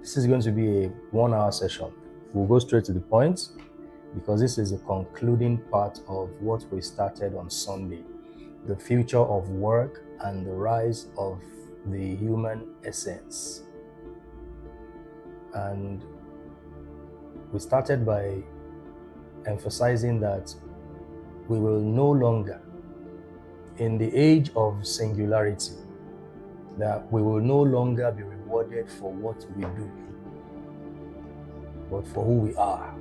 This is going to be a 1-hour session. We'll go straight to the point because this is the concluding part of what we started on Sunday, the future of work and the rise of the human essence. And we started by emphasizing that we will no longer, in the age of singularity, that we will no longer be rewarded for what we do, but for who we are.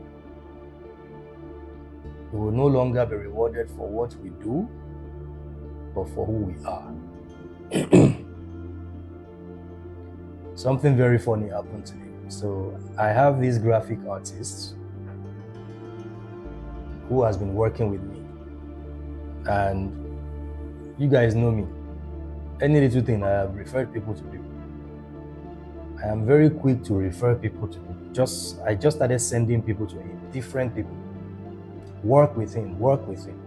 We will no longer be rewarded for what we do, but for who we are. Something very funny happened today. So I have this graphic artist who has been working with me, and you guys know me. Any little thing, I have referred people to people. I am very quick to refer people to people. I just started sending people to him, different people. Work with him, work with him.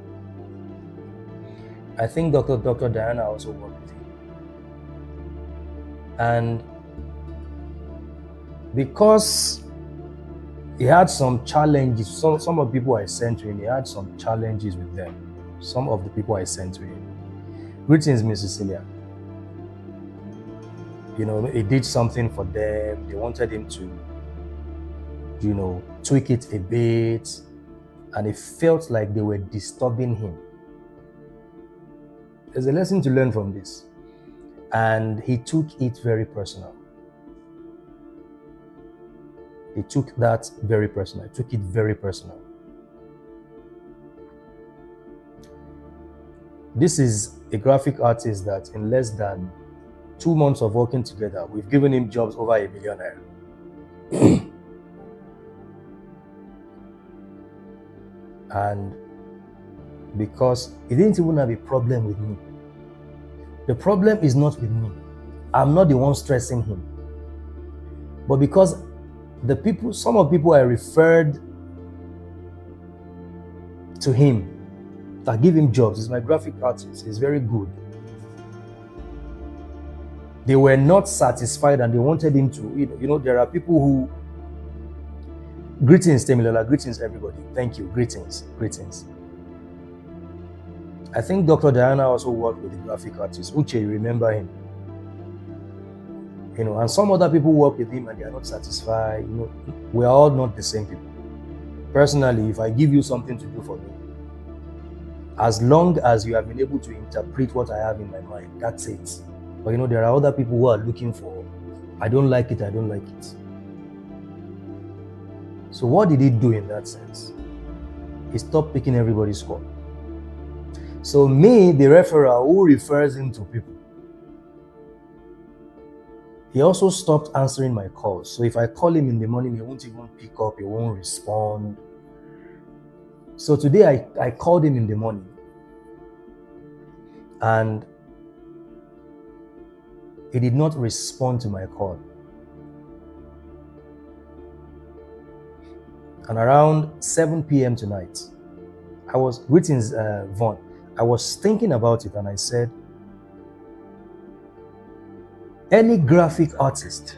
I think Dr. Diana also worked with him. And because he had some challenges, some of the people I sent to him, he had some challenges with them. Some of the people I sent to him. Greetings, Miss Cecilia. You know, he did something for them. They wanted him to, you know, tweak it a bit. And it felt like they were disturbing him. There's a lesson to learn from this. And he took it very personal. He took that very personal. He took it very personal. This is a graphic artist that in less than 2 months of working together, we've given him jobs over $1 million. And because he didn't even have a problem with me. The problem is not with me. I'm not the one stressing him. But because some of the people I referred to him that give him jobs, he's my graphic artist, he's very good. They were not satisfied and they wanted him to, you know, there are people who, greetings, Temilola, greetings everybody. Thank you, greetings. I think Dr. Diana also worked with the graphic artist, Uche, you remember him. You know, and some other people work with him and they are not satisfied. You know, we are all not the same people. Personally, if I give you something to do for me, as long as you have been able to interpret what I have in my mind, that's it. But you know, there are other people who are looking for, I don't like it. So what did he do in that sense? He stopped picking everybody's call. So me, the referrer who refers him to people, he also stopped answering my calls. So if I call him in the morning, he won't even pick up, he won't respond. So today I called him in the morning and he did not respond to my call. And around 7 p.m. tonight, greetings, Vaughn. I was thinking about it and I said, any graphic artist,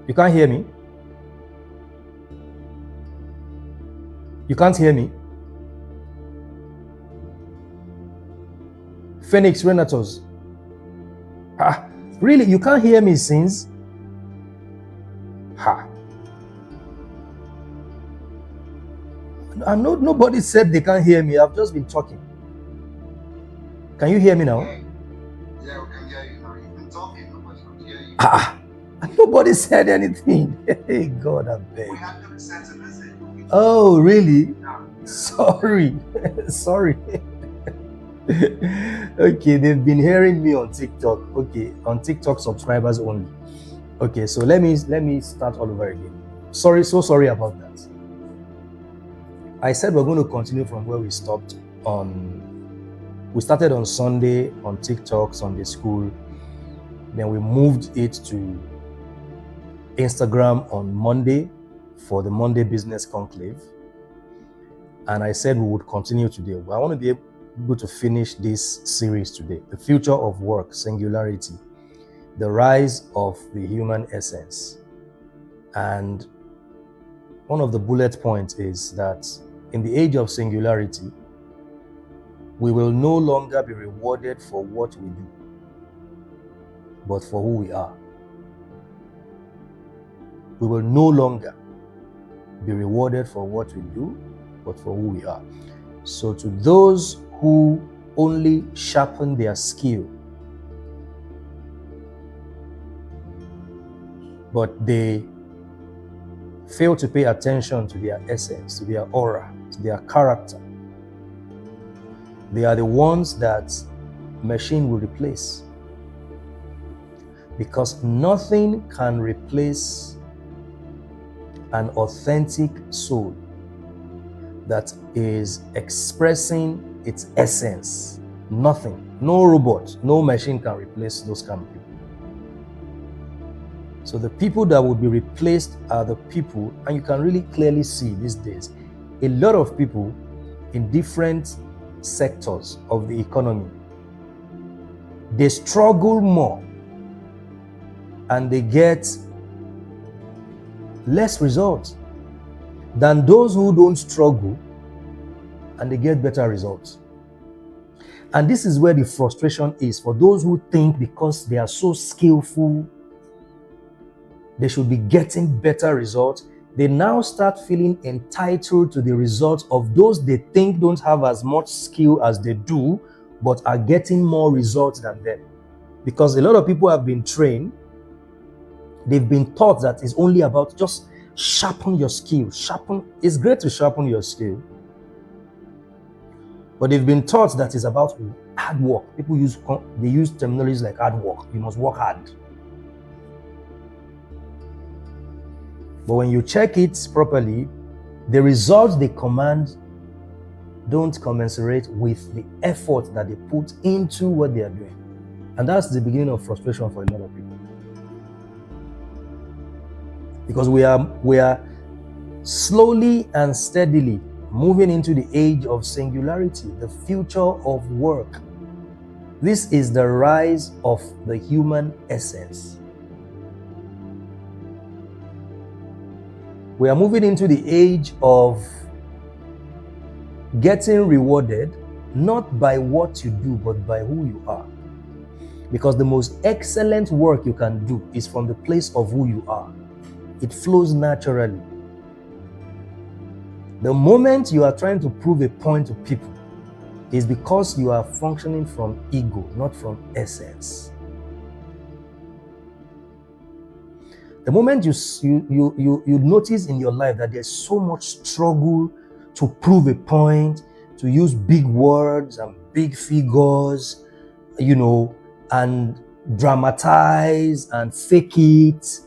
you can't hear me? You can't hear me? Phoenix Renatos. Really? You can't hear me since? And nobody said they can't hear me. I've just been talking. Can you hear me now? Yeah, we can hear you now. You've been talking, nobody can hear you. And nobody said anything. Hey, God, I beg. We have to send a message. Oh, really? Yeah. Sorry. Okay, they've been hearing me on TikTok. Okay, on TikTok subscribers only. Okay, so let me start all over again. So sorry about that. I said we're going to continue from where we stopped we started on Sunday on TikTok, Sunday School. Then we moved it to Instagram on Monday for the Monday Business Conclave. And I said we would continue today. I want to be able to finish this series today. The future of work, singularity, the rise of the human essence. And one of the bullet points is that in the age of singularity, we will no longer be rewarded for what we do, but for who we are. We will no longer be rewarded for what we do, but for who we are. So to those who only sharpen their skill, but they fail to pay attention to their essence, to their aura, to their character, they are the ones that machine will replace. Because nothing can replace an authentic soul that is expressing its essence. Nothing. No robot, no machine can replace those kind of people. So the people that will be replaced are the people, and you can really clearly see these days, a lot of people in different sectors of the economy, they struggle more and they get less results than those who don't struggle and they get better results. And this is where the frustration is for those who think because they are so skillful, they should be getting better results. They now start feeling entitled to the results of those they think don't have as much skill as they do, but are getting more results than them. Because a lot of people have been trained, they've been taught that it's only about just sharpen your skill. It's great to sharpen your skill, but they've been taught that it's about hard work. People use terminologies like hard work. You must work hard. But when you check it properly, the results they command don't commensurate with the effort that they put into what they are doing. And that's the beginning of frustration for a lot of people. Because we are slowly and steadily moving into the age of singularity, the future of work. This is the rise of the human essence. We are moving into the age of getting rewarded not by what you do, but by who you are. Because the most excellent work you can do is from the place of who you are. It flows naturally. The moment you are trying to prove a point to people is because you are functioning from ego, not from essence. The moment you notice in your life that there's so much struggle to prove a point, to use big words and big figures, and dramatize and fake it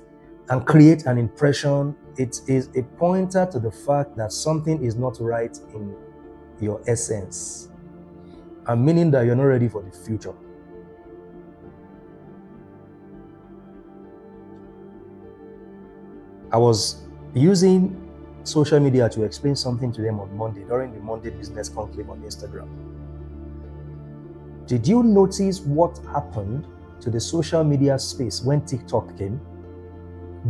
and create an impression, it is a pointer to the fact that something is not right in your essence, and meaning that you're not ready for the future. I was using social media to explain something to them on Monday during the Monday Business Conclave on Instagram. Did you notice what happened to the social media space when TikTok came?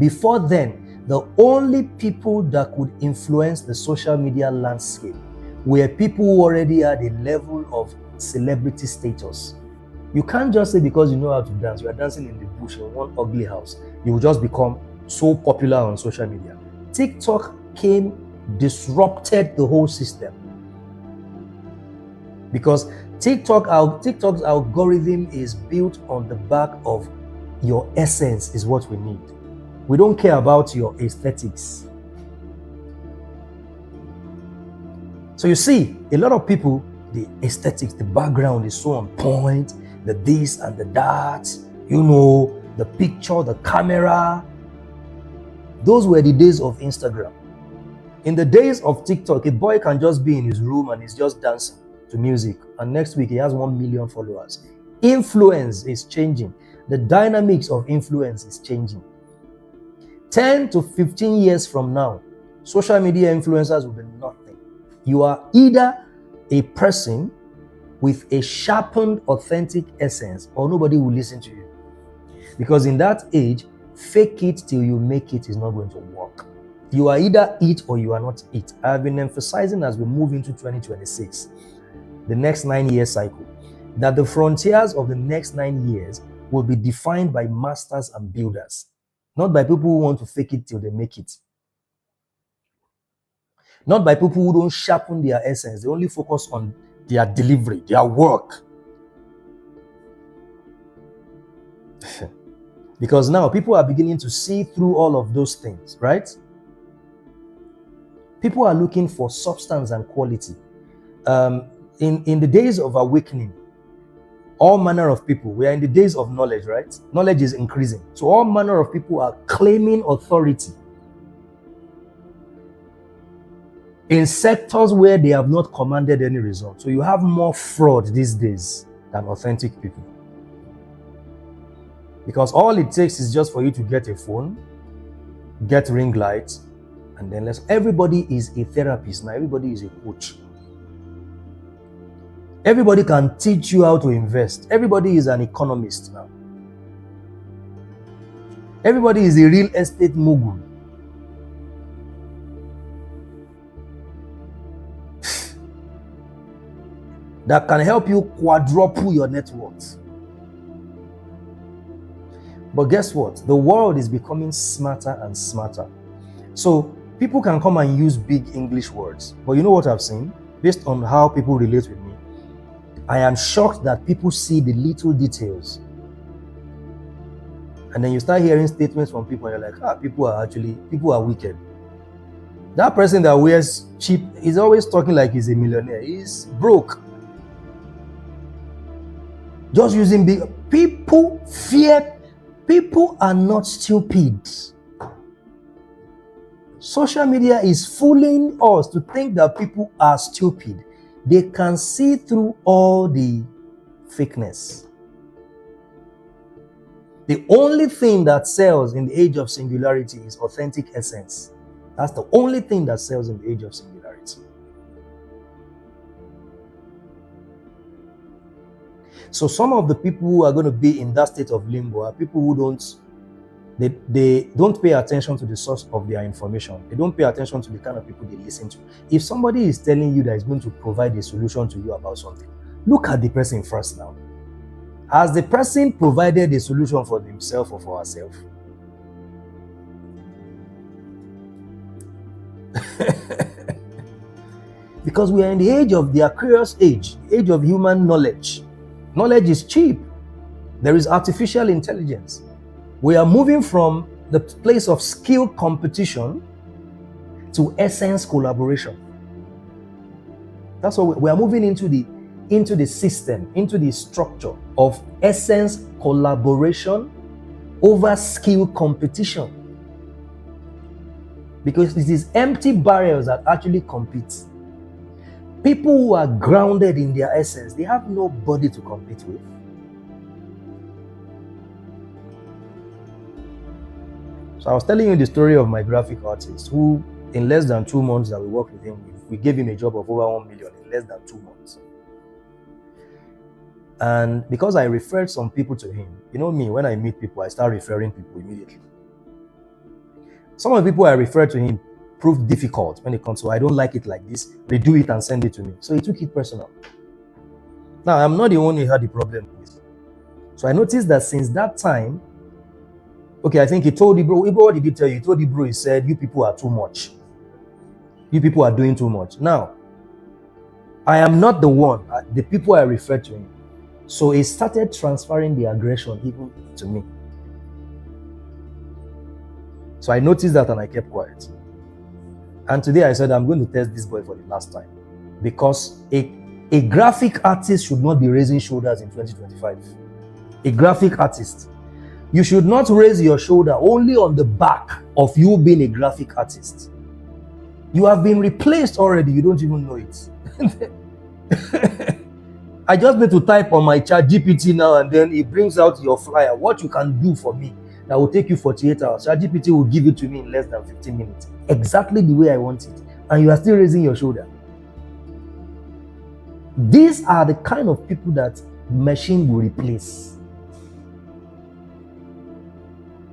Before then, the only people that could influence the social media landscape were people who already had a level of celebrity status. You can't just say because you know how to dance, you are dancing in the bush in one ugly house, you will just become so popular on social media. TikTok came, disrupted the whole system. Because TikTok's algorithm is built on the back of your essence is what we need. We don't care about your aesthetics. So you see, a lot of people, the aesthetics, the background is so on point, the this and the that, the picture, the camera. Those were the days of Instagram. In the days of TikTok, a boy can just be in his room and he's just dancing to music, and next week he has 1 million followers. Influence is changing. The dynamics of influence is changing. 10 to 15 years from now, social media influencers will be nothing. You are either a person with a sharpened, authentic essence, or nobody will listen to you. Because in that age, fake it till you make it is not going to work. You are either it or you are not it. I've been emphasizing as we move into 2026, the next 9-year cycle, that the frontiers of the next 9 years will be defined by masters and builders, not by people who want to fake it till they make it. Not by people who don't sharpen their essence. They only focus on their delivery, their work. Because now people are beginning to see through all of those things, right? People are looking for substance and quality. In the days of awakening, all manner of people, we are in the days of knowledge, right? Knowledge is increasing. So all manner of people are claiming authority in sectors where they have not commanded any result. So you have more fraud these days than authentic people. Because all it takes is just for you to get a phone, get ring lights, and then everybody is a therapist now. Everybody is a coach. Everybody can teach you how to invest. Everybody is an economist now. Everybody is a real estate mogul. That can help you quadruple your net worth. But guess what? The world is becoming smarter and smarter. So people can come and use big English words. But you know what I've seen? Based on how people relate with me, I am shocked that people see the little details. And then you start hearing statements from people and you're like, people are wicked. That person that wears cheap is always talking like he's a millionaire. He's broke. Just using big. People fear. People are not stupid. Social media is fooling us to think that people are stupid. They can see through all the fakeness. The only thing that sells in the age of singularity is authentic essence. That's the only thing that sells in the age of singularity. So some of the people who are going to be in that state of limbo are people who they don't pay attention to the source of their information. They don't pay attention to the kind of people they listen to. If somebody is telling you that is going to provide a solution to you about something, look at the person first now. Has the person provided a solution for himself or for herself? Because we are in the age of the Aquarius age, the age of human knowledge. Knowledge is cheap. There is artificial intelligence. We are moving from the place of skill competition to essence collaboration. That's what we are moving into the system, into the structure of essence collaboration over skill competition. Because it is empty barriers that actually compete. People who are grounded in their essence, they have nobody to compete with. So I was telling you the story of my graphic artist who, in less than 2 months that we worked with him, we gave him a job of over 1 million in less than 2 months. And because I referred some people to him, you know me, when I meet people, I start referring people immediately. Some of the people I referred to him proved difficult when it comes to, I don't like it like this, redo it and send it to me. So he took it personal. Now, I'm not the one he had the problem with. So I noticed that since that time, okay, I think he told the bro, what did he tell you? He told the bro, he said, you people are too much. You people are doing too much. Now, I am not the one, the people I referred to him. So he started transferring the aggression even to me. So I noticed that and I kept quiet. And today I said, I'm going to test this boy for the last time. Because a graphic artist should not be raising shoulders in 2025. A graphic artist. You should not raise your shoulder only on the back of you being a graphic artist. You have been replaced already. You don't even know it. I just need to type on my chat GPT now and then it brings out your flyer. What you can do for me that will take you 48 hours. Chat GPT will give it to me in less than 15 minutes. Exactly the way I want it. And you are still raising your shoulder. These are the kind of people that the machine will replace.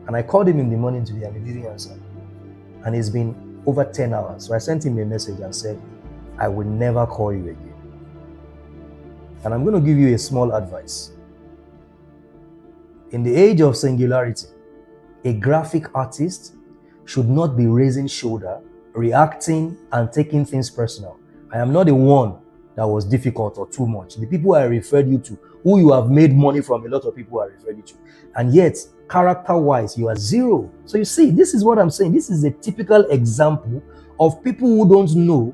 And I called him in the morning today and he didn't answer. And it's been over 10 hours. So I sent him a message and said, I will never call you again. And I'm going to give you a small advice. In the age of singularity, a graphic artist should not be raising shoulder, reacting, and taking things personal. I am not the one that was difficult or too much. The people I referred you to, who you have made money from, a lot of people I referred you to. And yet, character-wise, you are zero. So you see, this is what I'm saying. This is a typical example of people who don't know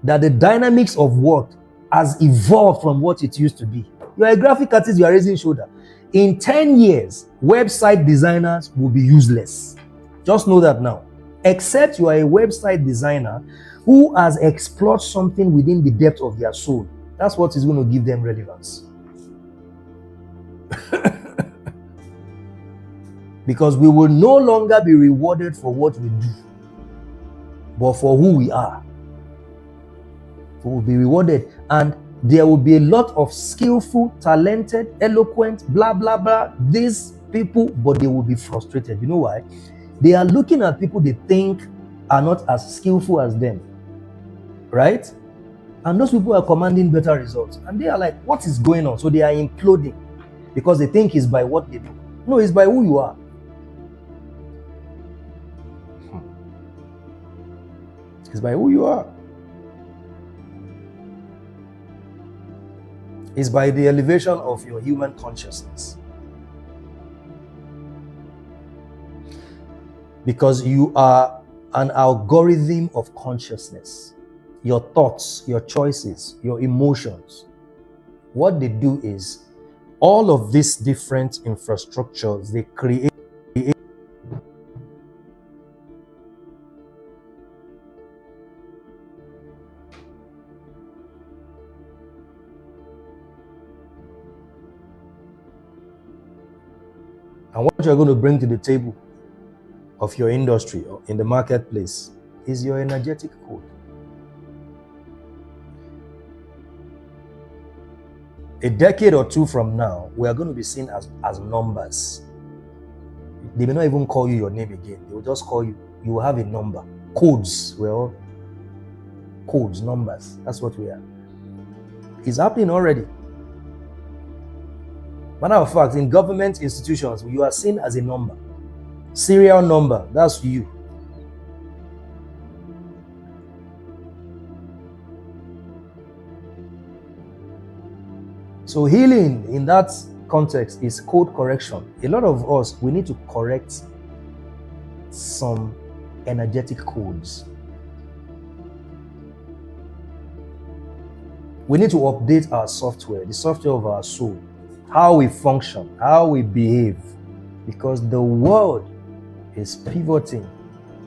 that the dynamics of work has evolved from what it used to be. You are a graphic artist, you are raising shoulder. In 10 years, website designers will be useless. Just know that now. Except you are a website designer who has explored something within the depth of their soul. That's what is going to give them relevance. Because we will no longer be rewarded for what we do, but for who we are. We will be rewarded, and there will be a lot of skillful, talented, eloquent, blah, blah, blah, these people, but they will be frustrated. You know why? They are looking at people they think are not as skillful as them, right? And those people are commanding better results. And they are like, what is going on? So they are imploding because they think it's by what they do. No, it's by who you are. It's by who you are. It's by the elevation of your human consciousness. Because you are an algorithm of consciousness. Your thoughts, your choices, your emotions. What they do is, all of these different infrastructures, they create and what you're going to bring to the table of your industry or in the marketplace is your energetic code. A decade or two from now, we are going to be seen as numbers. They may not even call you your name again. They will just call you, you will have a number. Codes, we're all codes, numbers. That's what we are. It's happening already. Matter of fact, in government institutions, you are seen as a number. Serial number, that's you. So healing in that context is code correction. A lot of us, we need to correct some energetic codes. We need to update our software, the software of our soul, how we function, how we behave, because the world is pivoting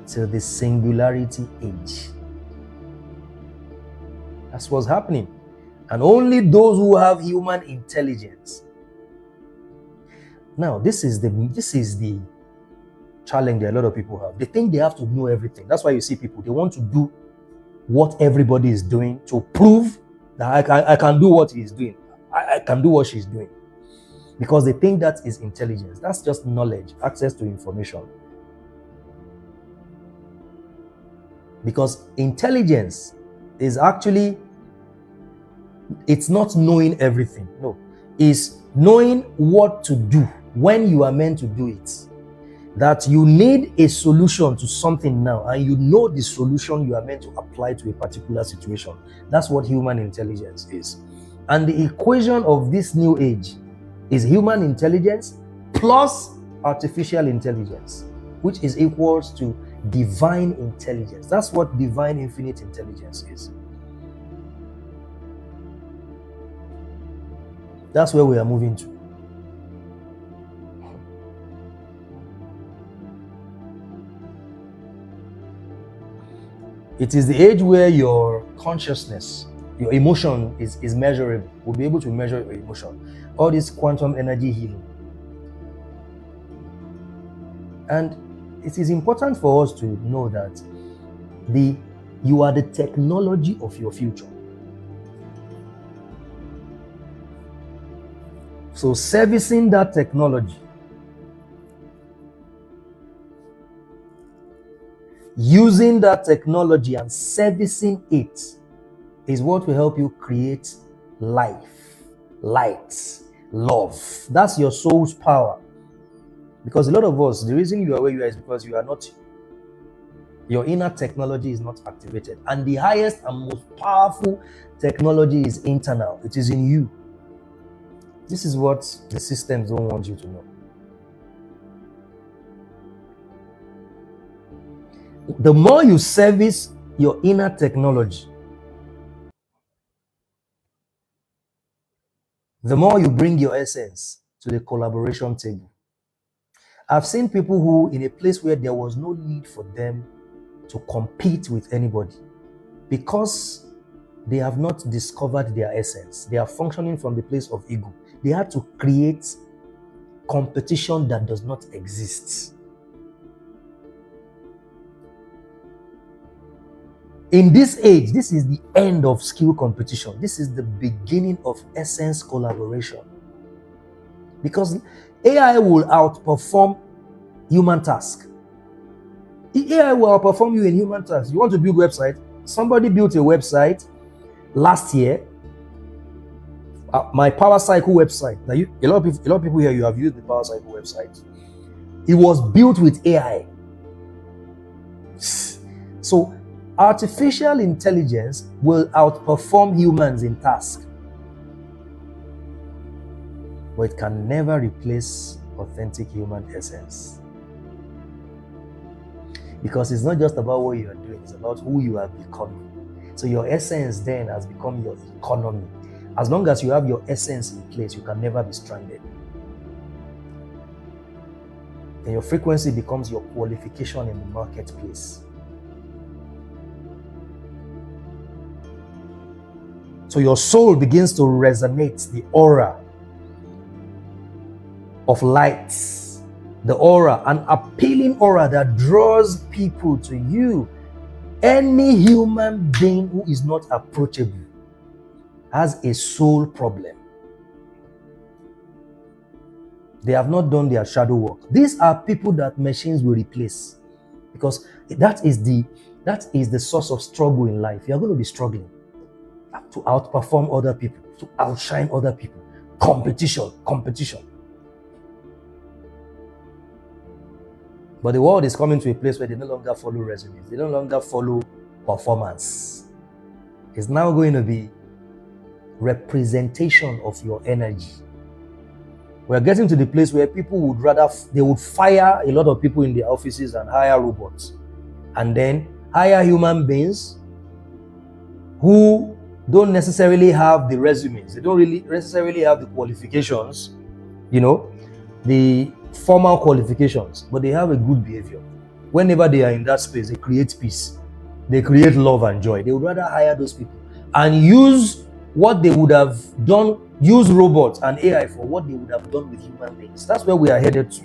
to the singularity age. That's what's happening. And only those who have human intelligence. Now, this is the challenge that a lot of people have. They think they have to know everything. That's why you see people, they want to do what everybody is doing to prove that I can do what he's doing. I can do what she's doing. Because they think that is intelligence. That's just knowledge, access to information. Because intelligence is actually, it's not knowing everything. No, it's knowing what to do when you are meant to do it. That you need a solution to something now, and you know the solution you are meant to apply to a particular situation. That's what human intelligence is. And the equation of this new age is human intelligence plus artificial intelligence, which is equals to divine intelligence. That's what divine infinite intelligence is. That's where we are moving to. It is the age where your consciousness, your emotion is measurable. We'll be able to measure your emotion. All this quantum energy healing. And it is important for us to know that you are the technology of your future. So servicing that technology Using that technology and servicing it is what will help you create life, light, love. That's your soul's power. Because a lot of us, the reason you are where you are is because you are not, your inner technology is not activated. And the highest and most powerful technology is internal. It is in you. This is what the systems don't want you to know. The more you service your inner technology, the more you bring your essence to the collaboration table. I've seen people who, in a place where there was no need for them to compete with anybody, because they have not discovered their essence, they are functioning from the place of ego. They had to create competition that does not exist. In this age, this is the end of skill competition. This is the beginning of essence collaboration. Because AI will outperform human task. AI will outperform you in human tasks. You want to build a website? Somebody built a website last year. My Power Cycle website. Now, a lot of people here, you have used the Power Cycle website. It was built with AI. So, artificial intelligence will outperform humans in task, but it can never replace authentic human essence. Because it's not just about what you are doing, it's about who you are becoming. So your essence then has become your economy. As long as you have your essence in place, you can never be stranded. And your frequency becomes your qualification in the marketplace. So your soul begins to resonate the aura of light, the aura, an appealing aura that draws people to you. Any human being who is not approachable has a soul problem. They have not done their shadow work. These are people that machines will replace, because that is the source of struggle in life. You are going to be struggling to outperform other people, to outshine other people. Competition. But the world is coming to a place where they no longer follow resumes. They no longer follow performance. It's now going to be representation of your energy. We're getting to the place where people would rather, they would fire a lot of people in their offices and hire robots. And then hire human beings who don't necessarily have the resumes. They don't really necessarily have the qualifications, the formal qualifications, but they have a good behavior. Whenever they are in that space, they create peace. They create love and joy. They would rather hire those people and use what they would have done, use robots and AI for what they would have done with human beings. That's where we are headed to.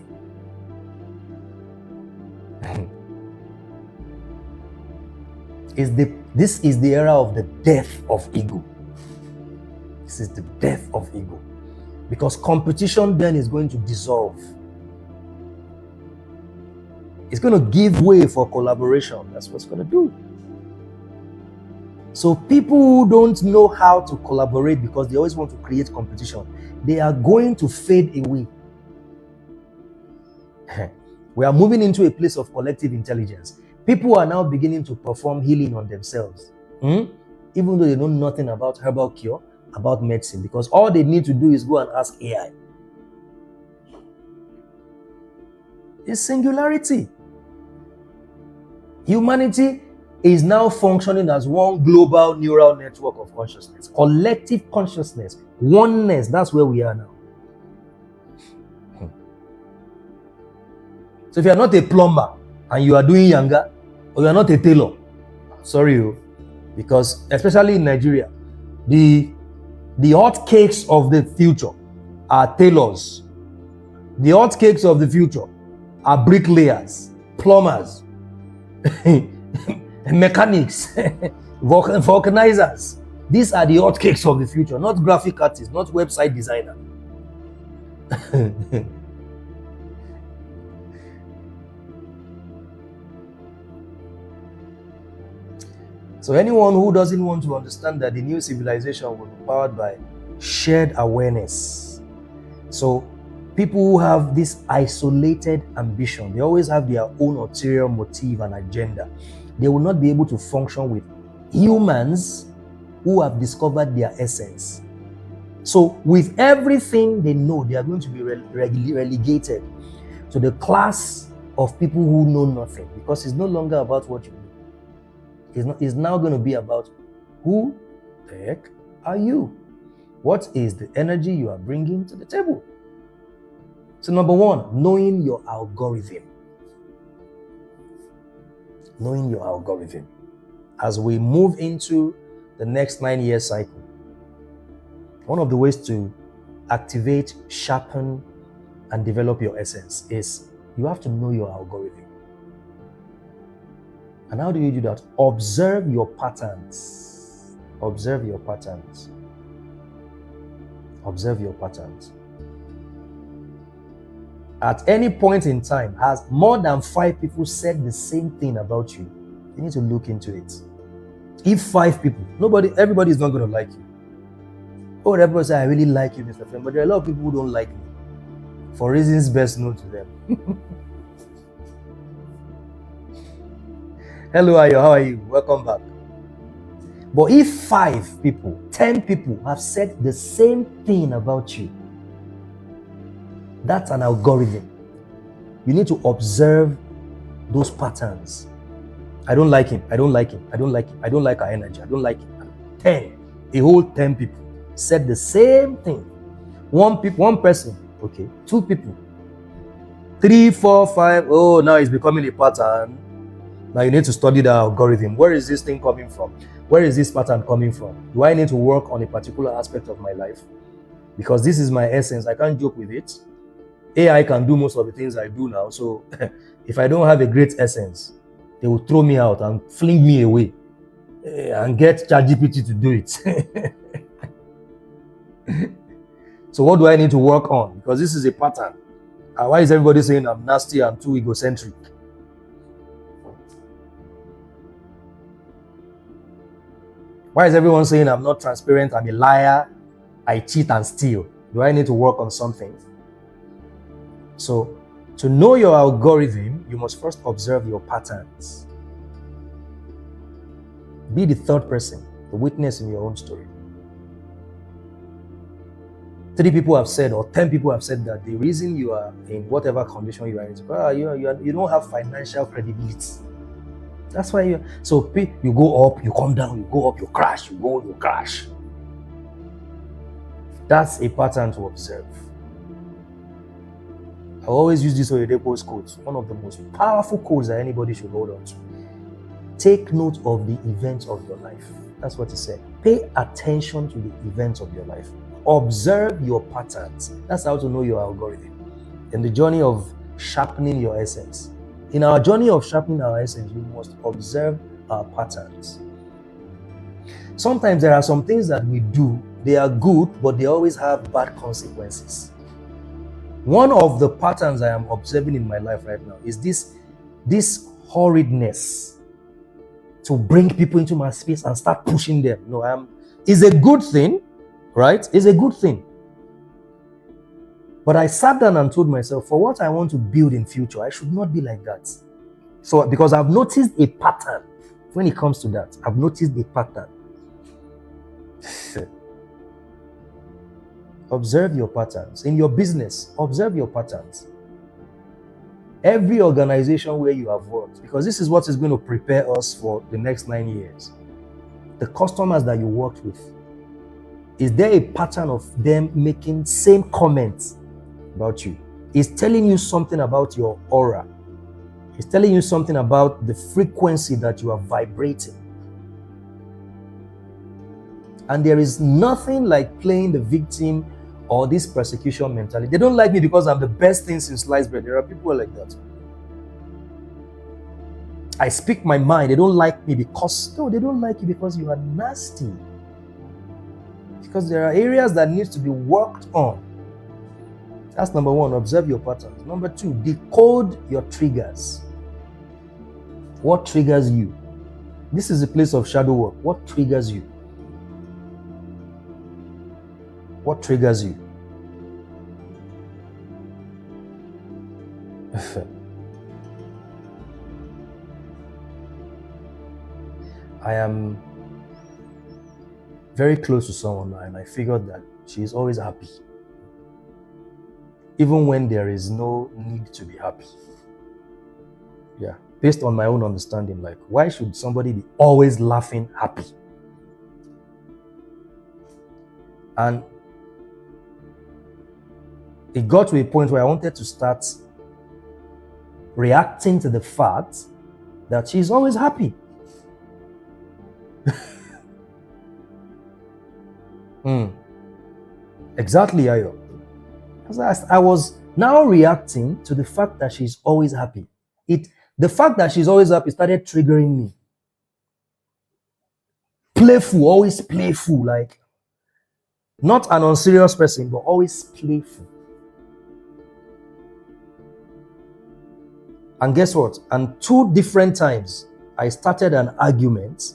This is the era of the death of ego. This is the death of ego. Because competition then is going to dissolve. It's going to give way for collaboration. That's what it's going to do. So people who don't know how to collaborate because they always want to create competition, they are going to fade away. We are moving into a place of collective intelligence. People are now beginning to perform healing on themselves, even though they know nothing about herbal cure, about medicine, because all they need to do is go and ask AI. It's singularity. Humanity is now functioning as one global neural network of consciousness, collective consciousness, oneness. That's where we are now. So if you are not a plumber and you are doing yanga, or you are not a tailor, sorry, because especially in Nigeria, the hot cakes of the future are tailors. The hot cakes of the future are bricklayers, plumbers, mechanics, vulcanizers. These are the hot cakes of the future, not graphic artists, not website designer. So anyone who doesn't want to understand that the new civilization will be powered by shared awareness. So people who have this isolated ambition, they always have their own ulterior motive and agenda. They will not be able to function with humans who have discovered their essence. So with everything they know, they are going to be relegated to the class of people who know nothing, because it's no longer about what you know. It's now going to be about who the heck are you? What is the energy you are bringing to the table? So number one, knowing your algorithm. Knowing your algorithm. As we move into the next 9-year cycle, one of the ways to activate, sharpen, and develop your essence is you have to know your algorithm. And how do you do that? Observe your patterns. Observe your patterns. Observe your patterns. At any point in time, has more than 5 people said the same thing about you, you need to look into it. If 5 people, everybody is not going to like you. Oh, that person, I really like you, Mr. Femi, but there are a lot of people who don't like me for reasons best known to them. Hello, Ayo, how are you? Welcome back. But if 5 people, 10 people have said the same thing about you, that's an algorithm. You need to observe those patterns. I don't like him. I don't like him. I don't like him. I don't like her energy. I don't like him. 10. A whole 10 people said the same thing. One person. Okay. 2 people. 3, 4, 5. Oh, now it's becoming a pattern. Now you need to study the algorithm. Where is this thing coming from? Where is this pattern coming from? Do I need to work on a particular aspect of my life? Because this is my essence. I can't joke with it. AI can do most of the things I do now. So if I don't have a great essence, they will throw me out and fling me away and get ChatGPT to do it. So what do I need to work on? Because this is a pattern. Why is everybody saying I'm nasty and too egocentric? Why is everyone saying I'm not transparent, I'm a liar, I cheat and steal? Do I need to work on something? So, to know your algorithm, you must first observe your patterns. Be the third person, the witness in your own story. 3 people have said, or 10 people have said that the reason you are in whatever condition you are in, you don't have financial credibility. That's why you go up, you come down, you go up, you crash, you crash. That's a pattern to observe. I always use this Oyedepo's quote, one of the most powerful quotes that anybody should hold on to. Take note of the events of your life. That's what he said. Pay attention to the events of your life. Observe your patterns. That's how to know your algorithm. In the journey of sharpening your essence. In our journey of sharpening our essence, we must observe our patterns. Sometimes there are some things that we do, they are good, but they always have bad consequences. One of the patterns I am observing in my life right now is this horridness to bring people into my space and start pushing them. No, it's a good thing, right? It's a good thing. But I sat down and told myself, for what I want to build in future, I should not be like that. So, because I've noticed a pattern when it comes to that. I've noticed a pattern. Observe your patterns. In your business, observe your patterns. Every organization where you have worked, because this is what is going to prepare us for the next 9 years. The customers that you worked with, is there a pattern of them making same comments about you? It's telling you something about your aura. It's telling you something about the frequency that you are vibrating. And there is nothing like playing the victim or this persecution mentality. They don't like me because I'm the best thing since sliced bread. There are people like that. I speak my mind. They don't like me because... No, they don't like you because you are nasty. Because there are areas that need to be worked on. That's number 1. Observe your patterns. Number 2, decode your triggers. What triggers you? This is a place of shadow work. What triggers you? What triggers you? I am very close to someone and I figured that she is always happy. Even when there is no need to be happy. Yeah. Based on my own understanding, like, why should somebody be always laughing, happy? And it got to a point where I wanted to start reacting to the fact that she's always happy. Exactly, Ayo. I was now reacting to the fact that she's always happy. The fact that she's always happy started triggering me. Playful, always playful, like not an unserious person, but always playful. And guess what? And 2 different times, I started an argument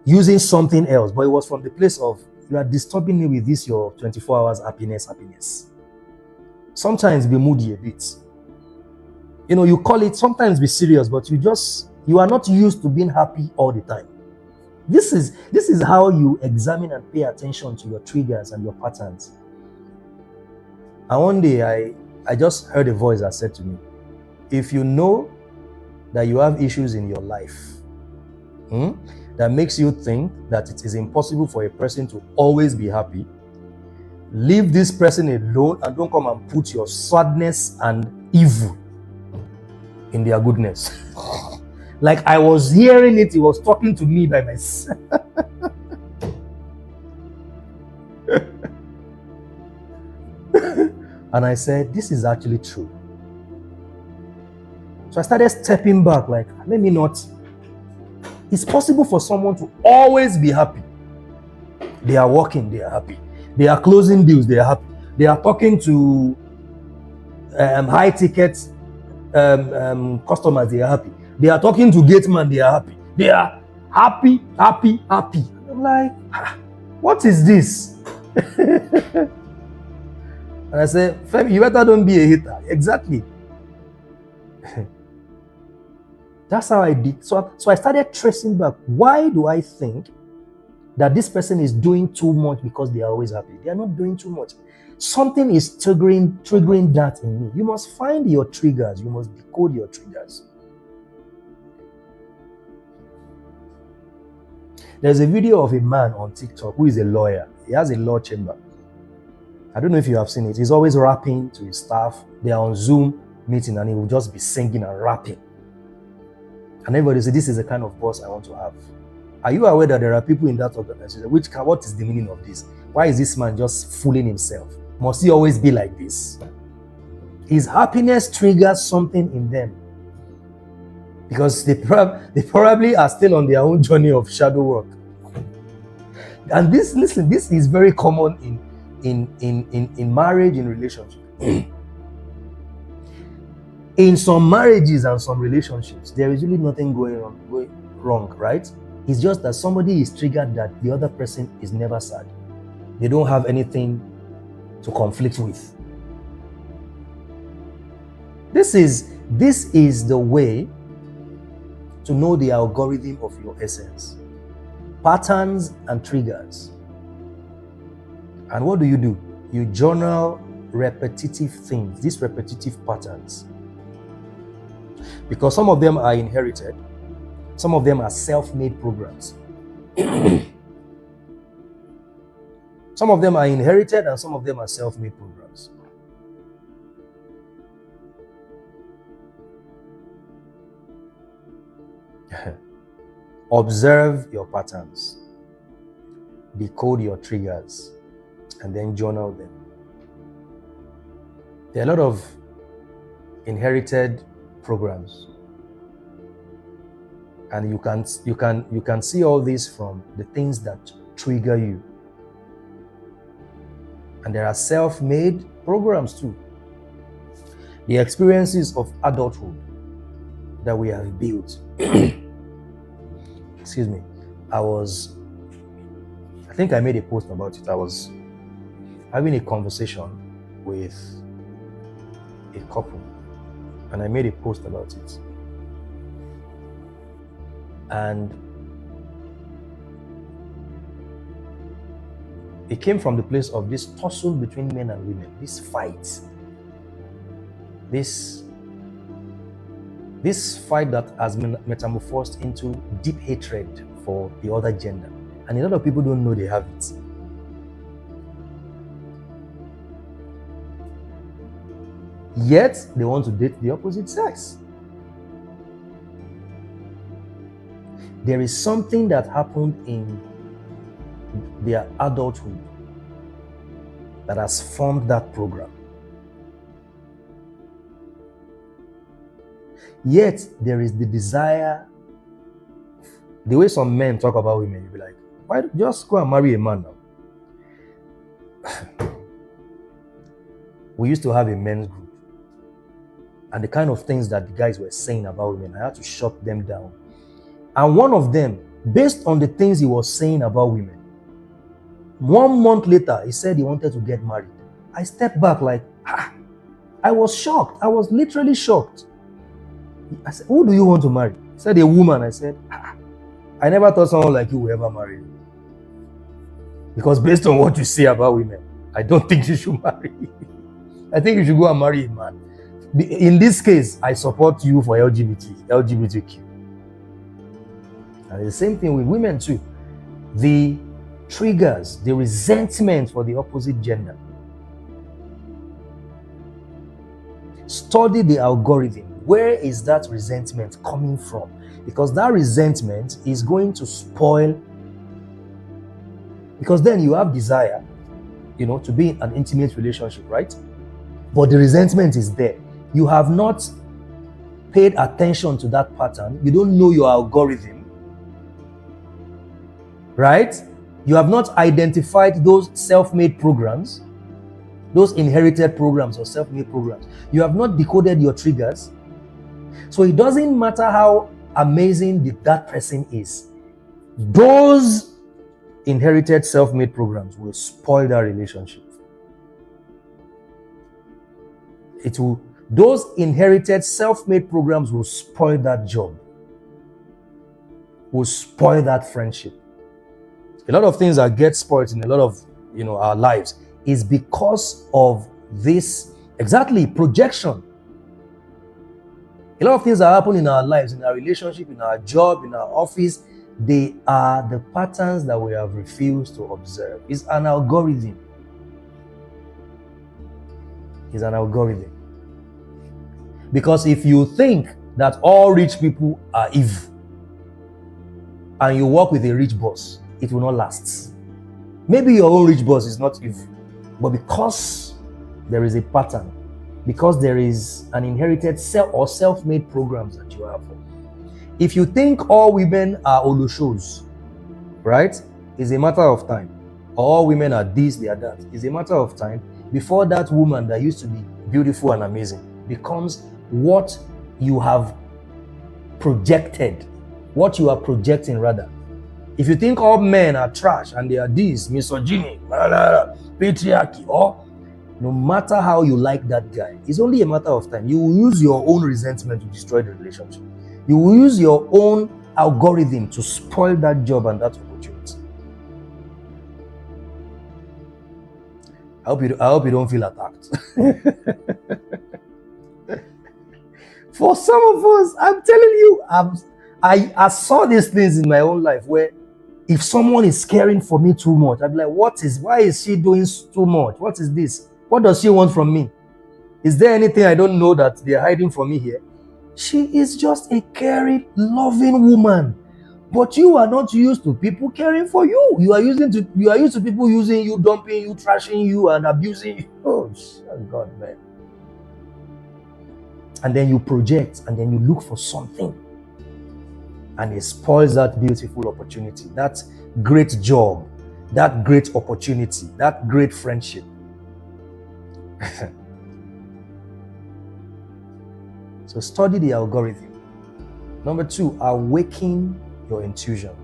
using something else, but it was from the place of, you are disturbing me with this, your 24 hours happiness. Sometimes be moody a bit. You know, you call it, sometimes be serious, but you are not used to being happy all the time. This is how you examine and pay attention to your triggers and your patterns. And one day, I just heard a voice that said to me, if you know that you have issues in your life, that makes you think that it is impossible for a person to always be happy, leave this person alone and don't come and put your sadness and evil in their goodness. Like I was hearing it, he was talking to me by myself. And I said, this is actually true. So I started stepping back, like, let me not. It's possible for someone to always be happy. They are working, they are happy. They are closing deals, they are happy. They are talking to high ticket customers, they are happy. They are talking to gate man, they are happy. They are happy. I'm like, what is this? And I said, Femi, you better don't be a hater. Exactly. That's how I did. So I started tracing back. Why do I think that this person is doing too much because they are always happy? They are not doing too much. Something is triggering that in me. You must find your triggers. You must decode your triggers. There's a video of a man on TikTok who is a lawyer. He has a law chamber. I don't know if you have seen it. He's always rapping to his staff. They are on Zoom meeting and he will just be singing and rapping. And everybody says, this is the kind of boss I want to have. Are you aware that there are people in that organization? What is the meaning of this? Why is this man just fooling himself? Must he always be like this? His happiness triggers something in them. Because they probably are still on their own journey of shadow work. And this is very common in marriage, in relationship. In some marriages and some relationships, there is really nothing going wrong, right? It's just that somebody is triggered that the other person is never sad. They don't have anything to conflict with. This is the way to know the algorithm of your essence. Patterns and triggers. And what do? You journal repetitive things, these repetitive patterns. Because some of them are inherited, some of them are self-made programs. Some of them are inherited and some of them are self-made programs. Observe your patterns, decode your triggers, and then journal them. There are a lot of inherited programs, and you can see all these from the things that trigger you. And there are self-made programs too. The experiences of adulthood that we have built. excuse me, I think I made a post about it. I was having a conversation with a couple, and I made a post about it. And it came from the place of this tussle between men and women, this fight, this fight that has been metamorphosed into deep hatred for the other gender. And a lot of people don't know they have it. Yet, they want to date the opposite sex. There is something that happened in their adulthood that has formed that program. Yet, there is the desire. The way some men talk about women, you'll be like, why just go and marry a man now? We used to have a men's group. And the kind of things that the guys were saying about women, I had to shut them down. And one of them, based on the things he was saying about women, 1 month later, he said he wanted to get married. I stepped back like, I was shocked. I was literally shocked. I said, who do you want to marry? He said, a woman. I said, I never thought someone like you would ever marry you. Because based on what you say about women, I don't think you should marry. I think you should go and marry a man. In this case, I support you for LGBTQ. And the same thing with women too. The triggers, the resentment for the opposite gender. Study the algorithm. Where is that resentment coming from? Because that resentment is going to spoil. Because then you have desire, to be in an intimate relationship, right? But the resentment is there. You have not paid attention to that pattern. You don't know your algorithm. Right? You have not identified those self-made programs, those inherited programs or self-made programs. You have not decoded your triggers. So it doesn't matter how amazing that person is. Those inherited self-made programs will spoil that relationship. Those inherited self-made programs will spoil that job, will spoil that friendship. A lot of things that get spoiled in a lot of our lives is because of this projection. A lot of things that happen in our lives, in our relationship, in our job, in our office, they are the patterns that we have refused to observe. It's an algorithm. It's an algorithm. Because if you think that all rich people are evil and you work with a rich boss, it will not last. Maybe your own rich boss is not evil, but because there is a pattern, because there is an inherited self-made programs that you have. If you think all women are Oloshos, right? It's a matter of time. All women are this, they are that. It's a matter of time before that woman that used to be beautiful and amazing becomes what you have projected, what you are projecting rather. If you think all men are trash and they are this, misogyny, patriarchy, or no matter how you like that guy, it's only a matter of time. You will use your own resentment to destroy the relationship. You will use your own algorithm to spoil that job and that opportunity. I hope you don't feel attacked. For some of us, I'm telling you, I saw these things in my own life where if someone is caring for me too much, I'd be like, why is she doing too much? What is this? What does she want from me? Is there anything I don't know that they're hiding from me here? She is just a caring, loving woman. But you are not used to people caring for you. You are used to people using you, dumping you, trashing you, and abusing you. Oh God, man. And then you project, and then you look for something. And it spoils that beautiful opportunity, that great job, that great opportunity, that great friendship. So study the algorithm. Number 2, awaken your intuition.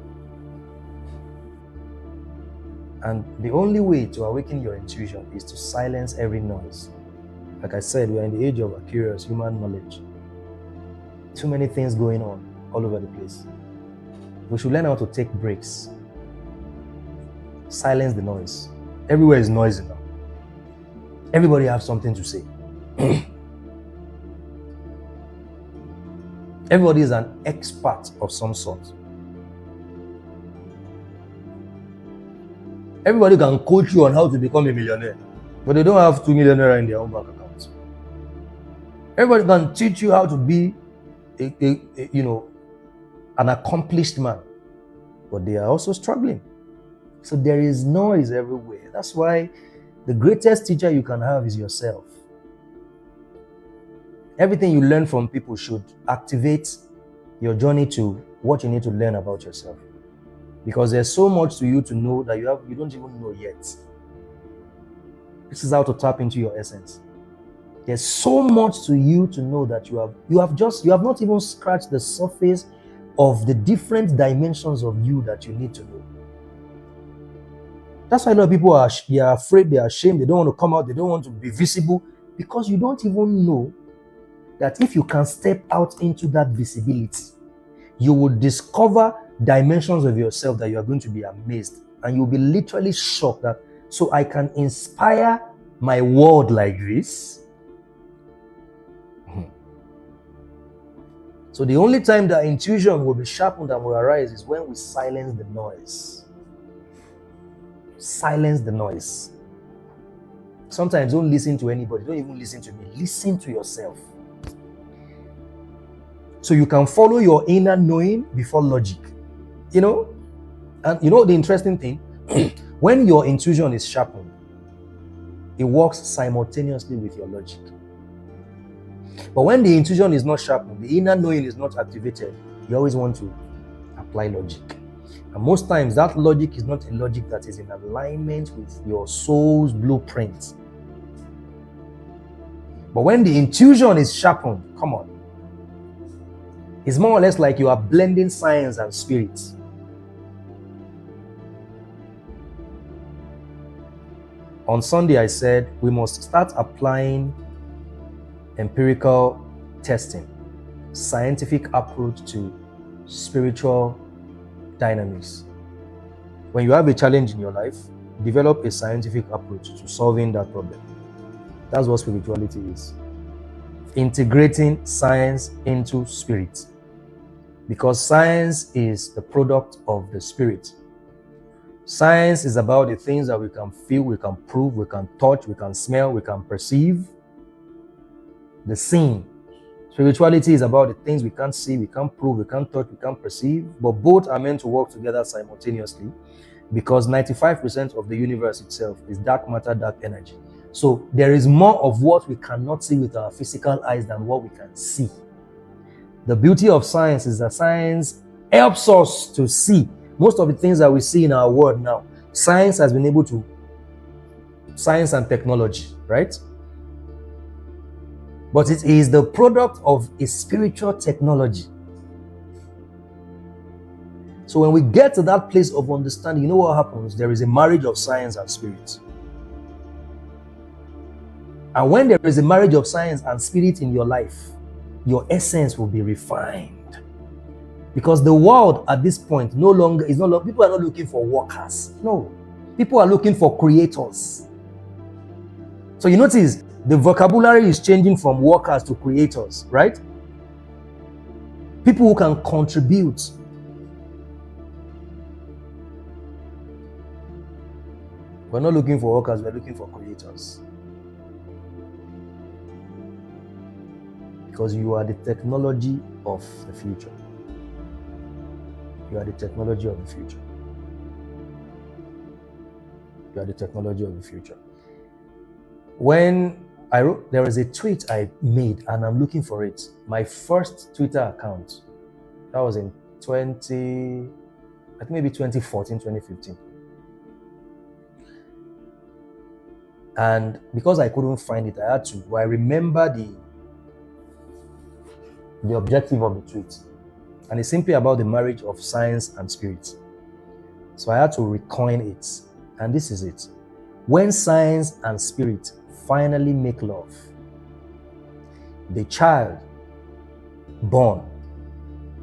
And the only way to awaken your intuition is to silence every noise. Like I said, we are in the age of curious human knowledge. Too many things going on all over the place. We should learn how to take breaks. Silence the noise. Everywhere is noisy now. Everybody has something to say. Everybody is an expert of some sort. Everybody can coach you on how to become a millionaire, but they don't have 2 million naira in their own bank account. Everybody can teach you how to be an accomplished man, but they are also struggling. So there is noise everywhere. That's why the greatest teacher you can have is yourself. Everything you learn from people should activate your journey to what you need to learn about yourself. Because there's so much to you to know that you don't even know yet. This is how to tap into your essence. There's so much to you to know that you have not even scratched the surface of the different dimensions of you that you need to know. That's why a lot of people are afraid, they are ashamed, they don't want to come out, they don't want to be visible, because you don't even know that if you can step out into that visibility, you will discover dimensions of yourself that you are going to be amazed, and you'll be literally shocked that, so I can inspire my world like this. So the only time that intuition will be sharpened and will arise is when we silence the noise. Silence the noise. Sometimes don't listen to anybody, don't even listen to me, listen to yourself. So you can follow your inner knowing before logic. And the interesting thing, when your intuition is sharpened, it works simultaneously with your logic. But when the intuition is not sharpened, the inner knowing is not activated, you always want to apply logic. And most times that logic is not a logic that is in alignment with your soul's blueprint. But when the intuition is sharpened, come on, it's more or less like you are blending science and spirit. On Sunday, I said we must start applying empirical testing, scientific approach to spiritual dynamics. When you have a challenge in your life, develop a scientific approach to solving that problem. That's what spirituality is. Integrating science into spirit. Because science is the product of the spirit. Science is about the things that we can feel, we can prove, we can touch, we can smell, we can perceive. The seen. Spirituality is about the things we can't see, we can't prove, we can't touch, we can't perceive, but both are meant to work together simultaneously, because 95% of the universe itself is dark matter, dark energy. So there is more of what we cannot see with our physical eyes than what we can see. The beauty of science is that science helps us to see most of the things that we see in our world now. Science has been able to, science and technology, right? But it is the product of a spiritual technology. So when we get to that place of understanding, you know what happens? There is a marriage of science and spirit. And when there is a marriage of science and spirit in your life, your essence will be refined. Because the world at this point people are not looking for workers. No. People are looking for creators. So you notice the vocabulary is changing from workers to creators, right? People who can contribute. We're not looking for workers, we're looking for creators. Because you are the technology of the future. You are the technology of the future. You are the technology of the future. When there was a tweet I made, and I'm looking for it. My first Twitter account. That was in 2014, 2015. And because I couldn't find it, I had to. I remember the objective of the tweet. And it's simply about the marriage of science and spirit. So I had to recoin it. And this is it. When science and spirit finally make love, the child born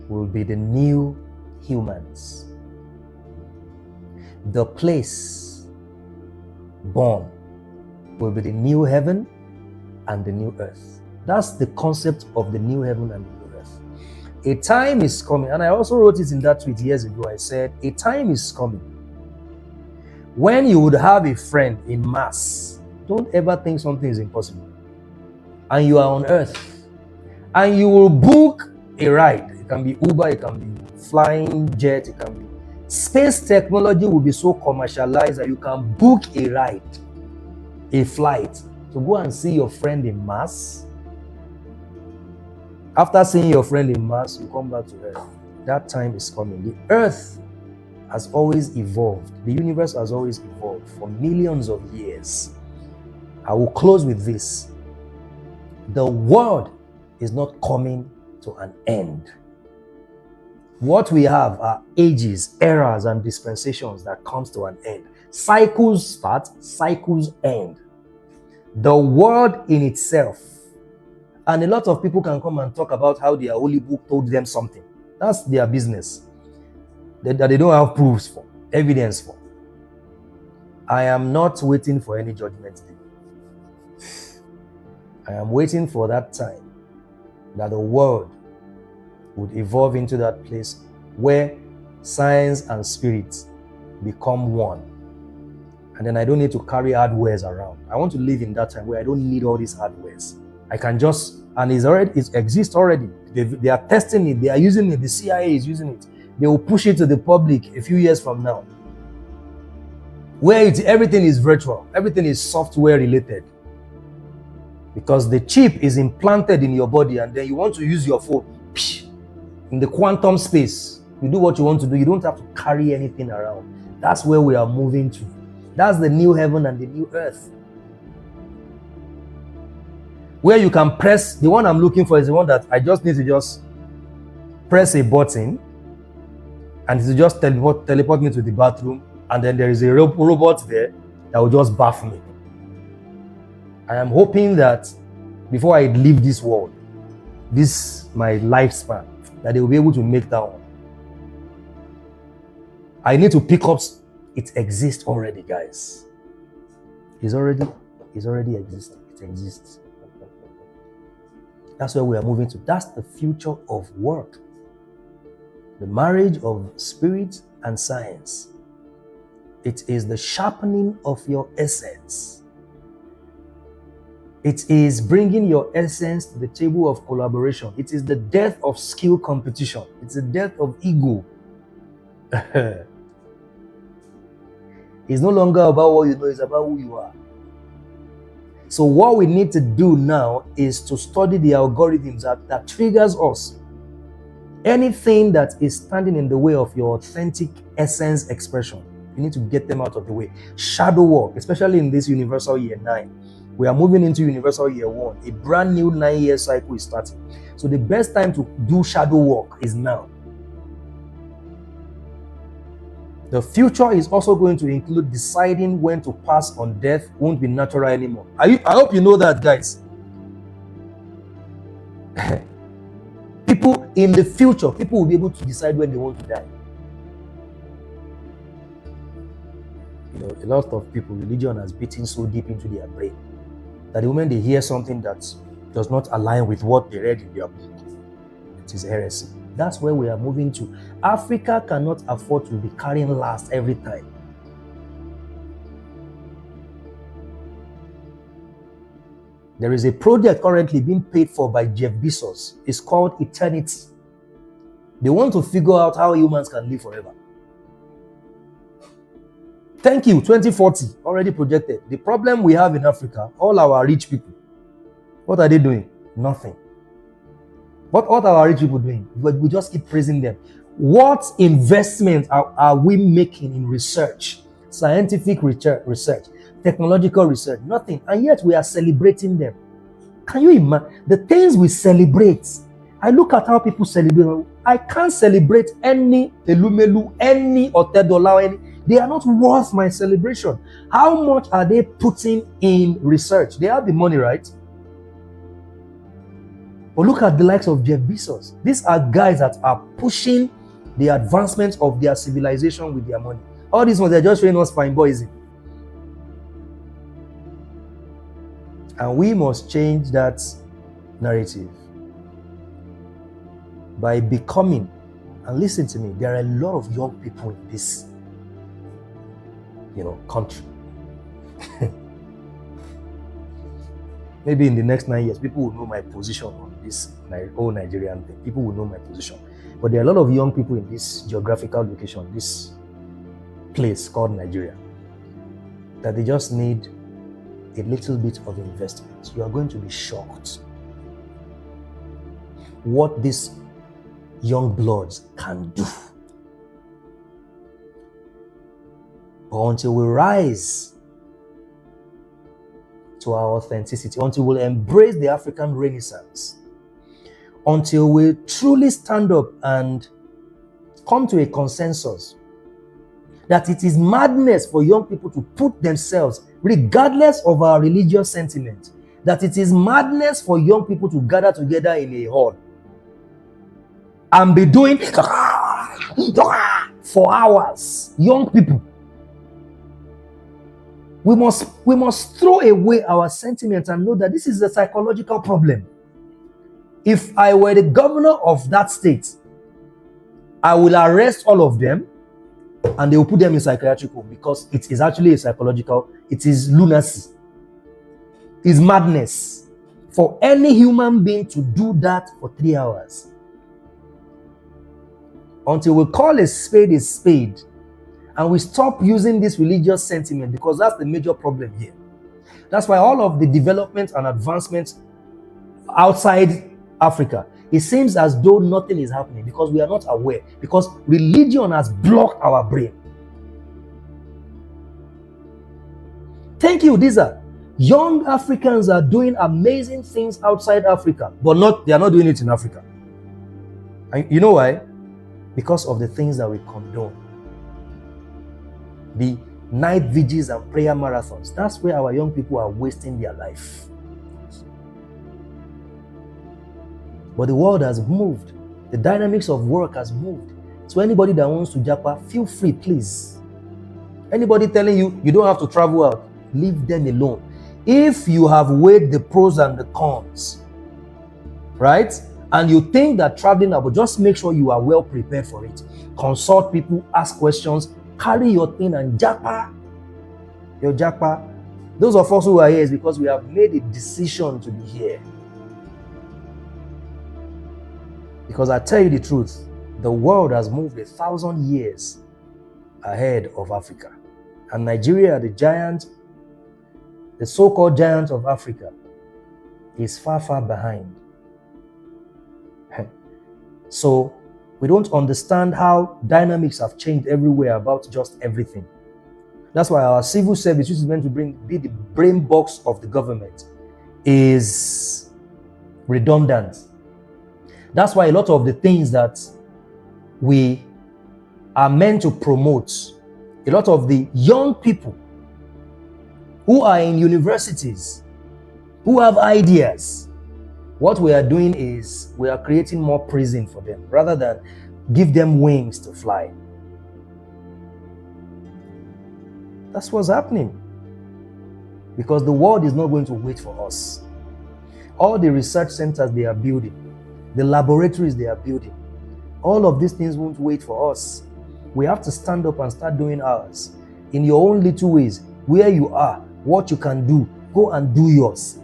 will be the new humans. The place born will be the new heaven and the new earth. That's the concept of the new heaven and the new earth. A time is coming, and I also wrote it in that tweet years ago. I said, a time is coming when you would have a friend in mass. Don't ever think something is impossible. And you are on earth, and you will book a ride. It can be Uber, it can be flying jet, it can be. Space technology will be so commercialized that you can book a ride, a flight, to go and see your friend in mass. After seeing your friend in mass, you come back to earth. That time is coming. The earth has always evolved. The universe has always evolved for millions of years. I will close with this. The world is not coming to an end. What we have are ages, eras, and dispensations that comes to an end. Cycles start, cycles end. The world in itself. And a lot of people can come and talk about how their holy book told them something. That's their business. That they don't have proofs for, evidence for. I am not waiting for any judgment day. I am waiting for that time that the world would evolve into that place where science and spirit become one. And then I don't need to carry hardwares around. I want to live in that time where I don't need all these hardwares. I can just, and it exists already. They are testing it, they are using it, the CIA is using it. They will push it to the public a few years from now. Where everything is virtual, everything is software related. Because the chip is implanted in your body, and then you want to use your phone in the quantum space. You do what you want to do. You don't have to carry anything around. That's where we are moving to. That's the new heaven and the new earth. Where you can press, the one I'm looking for is the one that I just need to just press a button and it will just teleport me to the bathroom, and then there is a robot there that will just bath me. I am hoping that before I leave this world, my lifespan, that they will be able to make that one. I need to pick up. It exists already, guys. It's already existing. It exists. That's where we are moving to. That's the future of work. The marriage of spirit and science. It is the sharpening of your essence. It is bringing your essence to the table of collaboration. It is the death of skill competition. It's the death of ego. It's no longer about what you know, it's about who you are. So what we need to do now is to study the algorithms that triggers us. Anything that is standing in the way of your authentic essence expression, you need to get them out of the way. Shadow work, especially in this universal year 9. We are moving into universal year 1. A brand new 9-year cycle is starting. So the best time to do shadow work is now. The future is also going to include deciding when to pass on death won't be natural anymore. I hope you know that, guys. People in the future, people will be able to decide when they want to die. You know, a lot of people, religion has beaten so deep into their brain that the moment they hear something that does not align with what they read in their book, it is heresy. That's where we are moving to. Africa cannot afford to be carrying last every time. There is a project currently being paid for by Jeff Bezos. It's called Eternity. They want to figure out how humans can live forever. Thank you, 2040, already projected. The problem we have in Africa, all our rich people, what are they doing? Nothing. What are our rich people doing? We just keep praising them. What investment are we making in research, scientific research, technological research? Nothing. And yet we are celebrating them. Can you imagine the things we celebrate? I look at how people celebrate. I can't celebrate any Elumelu, any Otedola, any. They are not worth my celebration. How much are they putting in research? They have the money, right? But look at the likes of Jeff Bezos. These are guys that are pushing the advancement of their civilization with their money. All these ones, they're just showing us fine boys. And we must change that narrative by becoming, and listen to me, there are a lot of young people in this, country. Maybe in the next 9 years, people will know my position on this whole Nigerian thing. People will know my position. But there are a lot of young people in this geographical location, this place called Nigeria, that they just need a little bit of investment. You are going to be shocked what these young bloods can do. But until we rise to our authenticity, until we embrace the African Renaissance, until we truly stand up and come to a consensus that it is madness for young people to put themselves, regardless of our religious sentiment, that it is madness for young people to gather together in a hall and be doing for hours. Young people, we must throw away our sentiments and know that this is a psychological problem. If I were the governor of that state, I will arrest all of them and they will put them in psychiatric home, because it is actually a psychological, it is lunacy, it's madness for any human being to do that for 3 hours. Until we call a spade and we stop using this religious sentiment, because that's the major problem here. That's why all of the development and advancements outside Africa, it seems as though nothing is happening, because we are not aware, because religion has blocked our brain. Thank you. These are young Africans are doing amazing things outside Africa, but they are not doing it in Africa. And you know why? Because of the things that we condone. The night vigils and prayer marathons. That's where our young people are wasting their life. But the world has moved. The dynamics of work has moved. So anybody that wants to japa, feel free, please. Anybody telling you you don't have to travel out, leave them alone. If you have weighed the pros and the cons, right? And you think that traveling out, but just make sure you are well prepared for it. Consult people, ask questions, carry your thing and japa. Your japa. Those of us who are here is because we have made a decision to be here. Because I tell you the truth, the world has moved 1,000 years ahead of Africa. And Nigeria, the giant, the so-called giant of Africa, is far, far behind. So we don't understand how dynamics have changed everywhere about just everything. That's why our civil service, which is meant to be the brain box of the government, is redundant. That's why a lot of the things that we are meant to promote, a lot of the young people who are in universities, who have ideas, what we are doing is we are creating more prison for them rather than give them wings to fly. That's what's happening. Because the world is not going to wait for us. All the research centers they are building, the laboratories they are building, all of these things won't wait for us. We have to stand up and start doing ours in your own little ways, where you are, what you can do. Go and do yours.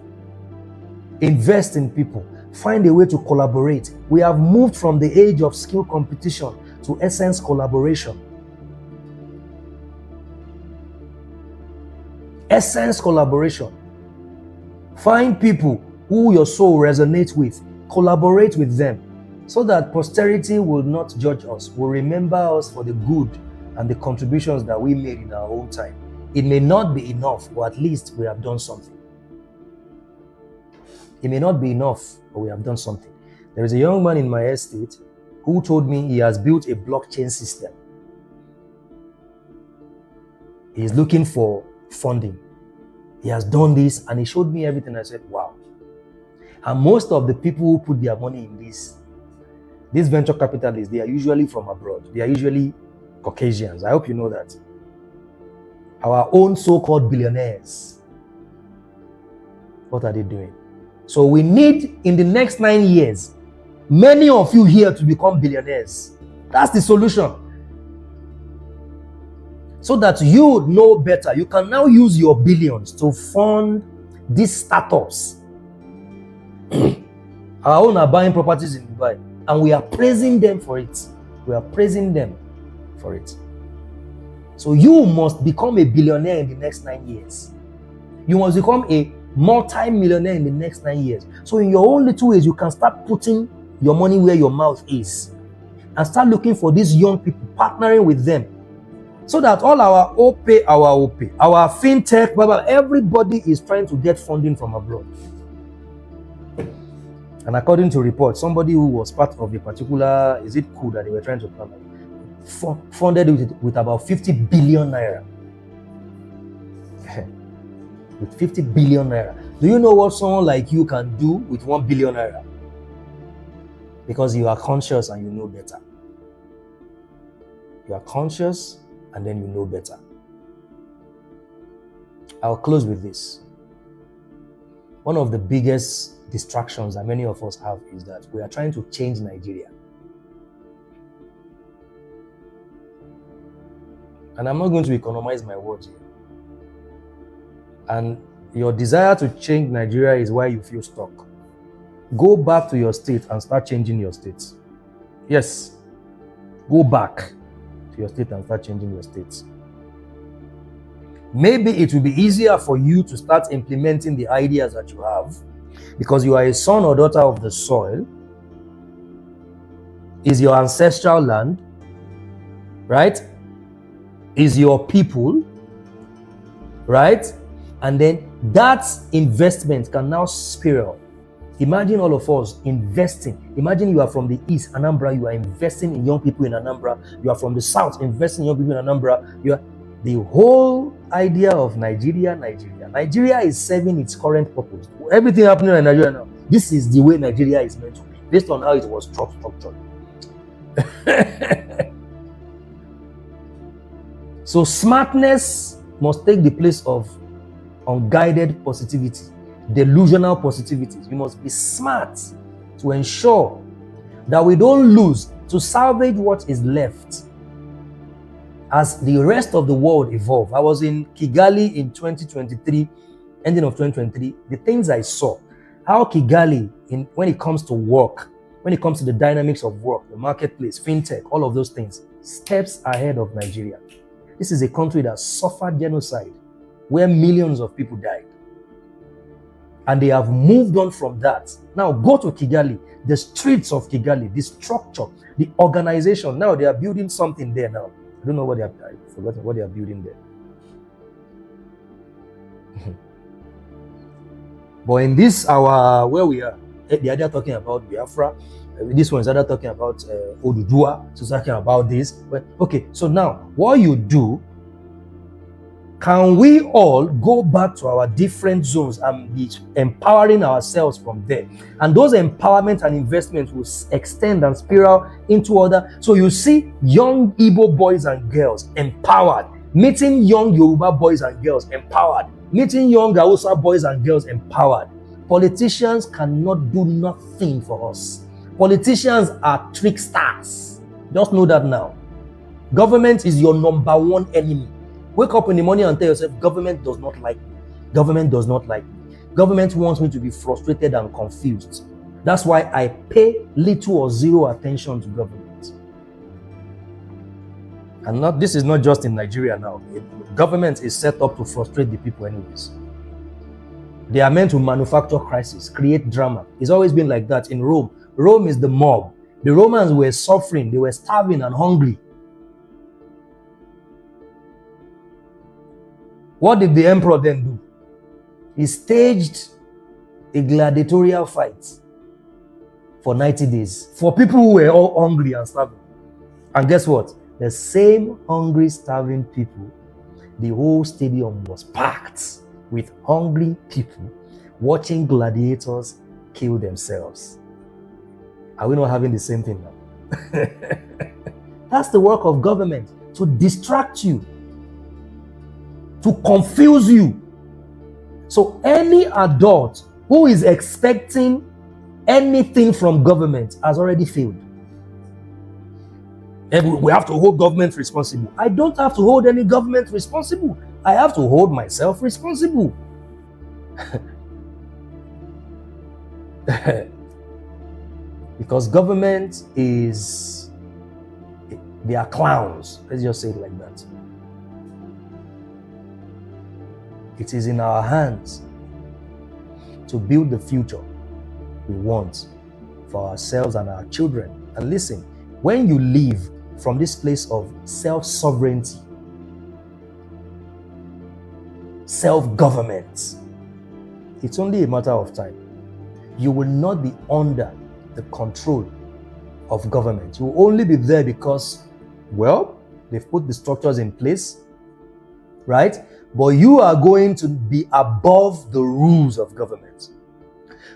Invest in people. Find a way to collaborate. We have moved from the age of skill competition to essence collaboration. Essence collaboration. Find people who your soul resonates with. Collaborate with them so that posterity will not judge us, will remember us for the good and the contributions that we made in our own time. It may not be enough, but at least we have done something. It may not be enough, but we have done something. There is a young man in my estate who told me he has built a blockchain system. He's looking for funding. He has done this and he showed me everything. I said, wow. And most of the people who put their money in these venture capitalists, they are usually from abroad. They are usually Caucasians. I hope you know that. Our own so-called billionaires. What are they doing? So we need, in the next 9 years, many of you here to become billionaires. That's the solution. So that you know better. You can now use your billions to fund these startups. Our own are buying properties in Dubai, and we are praising them for it. We are praising them for it. So you must become a billionaire in the next 9 years. You must become a multi-millionaire in the next 9 years. So in your own little ways, you can start putting your money where your mouth is and start looking for these young people, partnering with them, so that all our our fintech, blah, blah, everybody is trying to get funding from abroad. And according to reports, somebody who was part of a particular, is it coup that they were trying to plan, funded with about 50 billion naira. With 50 billion naira. Do you know what someone like you can do with 1 billion naira? Because you are conscious and you know better. You are conscious and then you know better. I'll close with this. One of the biggest distractions that many of us have is that we are trying to change Nigeria. And I'm not going to economize my words here. And your desire to change Nigeria is why you feel stuck. Go back to your state and start changing your states. Yes. Go back to your state and start changing your states. Maybe it will be easier for you to start implementing the ideas that you have because you are a son or daughter of the soil. Is your ancestral land, right? Is your people, right? And then that investment can now spiral. Imagine all of us investing. Imagine you are from the East, Anambra, you are investing in young people in Anambra. You are from the South, investing in young people in Anambra. You are the whole idea of Nigeria. Nigeria is serving its current purpose. Everything happening in Nigeria now, this is the way Nigeria is meant to be, based on how it was structured. So smartness must take the place of unguided positivity, delusional positivity. We must be smart to ensure that we don't lose, to salvage what is left as the rest of the world evolve. I was in Kigali in 2023, ending of 2023. The things I saw, how Kigali, when it comes to work, when it comes to the dynamics of work, the marketplace, fintech, all of those things, steps ahead of Nigeria. This is a country that suffered genocide, where millions of people died. And they have moved on from that. Now go to Kigali, the streets of Kigali, the structure, the organization. Now they are building something there now. I don't know what I've forgotten what they are building there. But in this, where we are, the other talking about Biafra, this one is other talking about Odudua, so talking about this. But okay, so now what you do, can we all go back to our different zones and be empowering ourselves from there? And those empowerment and investments will extend and spiral into other. So you see young Igbo boys and girls empowered, meeting young Yoruba boys and girls empowered, meeting young Hausa boys and girls empowered. Politicians cannot do nothing for us. Politicians are tricksters. Just know that now. Government is your number one enemy. Wake up in the morning and tell yourself, government does not like me. Government does not like me. Government wants me to be frustrated and confused. That's why I pay little or zero attention to government. And this is not just in Nigeria now. Government is set up to frustrate the people anyways. They are meant to manufacture crisis, create drama. It's always been like that in Rome. Rome is the mob. The Romans were suffering. They were starving and hungry. What did the emperor then do? He staged a gladiatorial fight. for 90 days for people who were all hungry and starving. And guess what? The same hungry, starving people, the whole stadium was packed with hungry people watching gladiators kill themselves. Are we not having the same thing now? That's the work of government, to distract you, to confuse you. So any adult who is expecting anything from government has already failed. And we have to hold government responsible. I don't have to hold any government responsible. I have to hold myself responsible. Because government is, they are clowns. Let's just say it like that. It is in our hands to build the future we want for ourselves and our children. And listen, when you live from this place of self-sovereignty, self-government, it's only a matter of time. You will not be under the control of government. You will only be there because, well, they've put the structures in place, right? But you are going to be above the rules of government.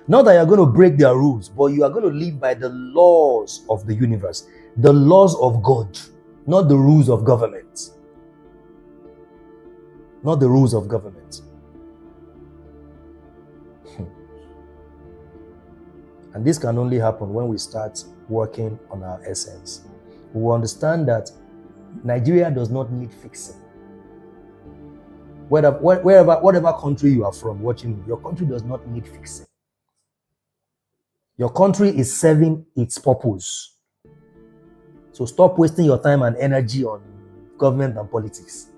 Not that you're going to break their rules, but you are going to live by the laws of the universe, the laws of God, not the rules of government. Not the rules of government. And this can only happen when we start working on our essence. We will understand that Nigeria does not need fixing. Whatever country you are from watching, your country does not need fixing. Your country is serving its purpose. So stop wasting your time and energy on government and politics.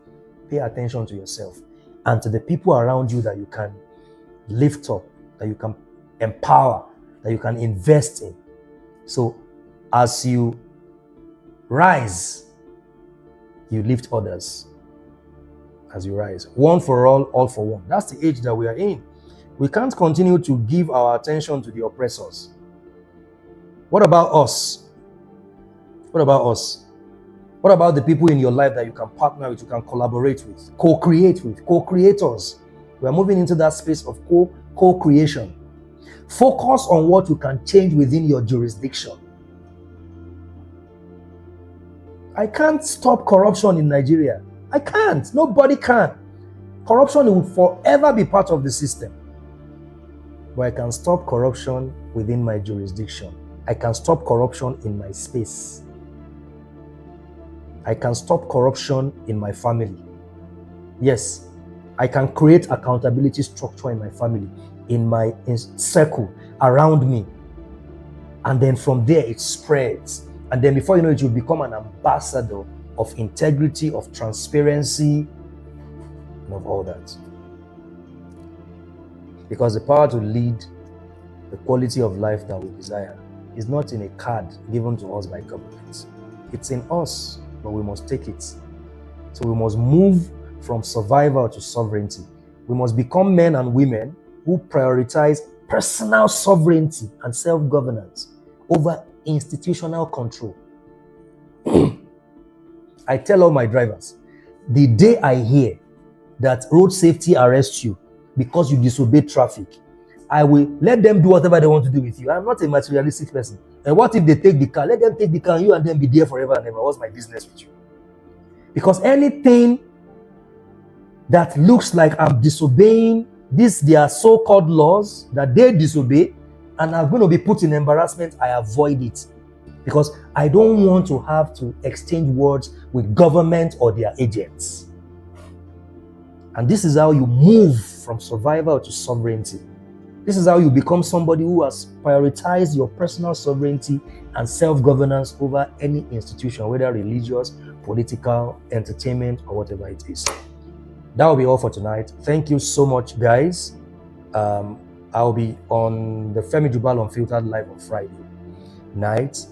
Pay attention to yourself and to the people around you that you can lift up, that you can empower, that you can invest in. So as you rise, you lift others. As you rise. One for all for one. That's the age that we are in. We can't continue to give our attention to the oppressors. What about us? What about us? What about the people in your life that you can partner with, you can collaborate with, co-create with, co-creators? We are moving into that space of co-creation. Focus on what you can change within your jurisdiction. I can't stop corruption in Nigeria. I can't. Nobody can. Corruption will forever be part of the system. But I can stop corruption within my jurisdiction. I can stop corruption in my space. I can stop corruption in my family. Yes, I can create accountability structure in my family, in my circle, around me. And then from there it spreads. And then before you know it, you become an ambassador of integrity, of transparency, and of all that. Because the power to lead the quality of life that we desire is not in a card given to us by government. It's in us, but we must take it. So we must move from survival to sovereignty. We must become men and women who prioritize personal sovereignty and self-governance over institutional control. I tell all my drivers, the day I hear that road safety arrests you because you disobeyed traffic, I will let them do whatever they want to do with you. I'm not a materialistic person. And what if they take the car? Let them take the car and you and them be there forever and ever. What's my business with you? Because anything that looks like I'm disobeying their so-called laws that they disobey and are going to be put in embarrassment, I avoid it. Because I don't want to have to exchange words with government or their agents. And this is how you move from survival to sovereignty. This is how you become somebody who has prioritized your personal sovereignty and self-governance over any institution, whether religious, political, entertainment, or whatever it is. That will be all for tonight. Thank you so much, guys. I'll be on the Femi Jubal Unfiltered Live on Friday night.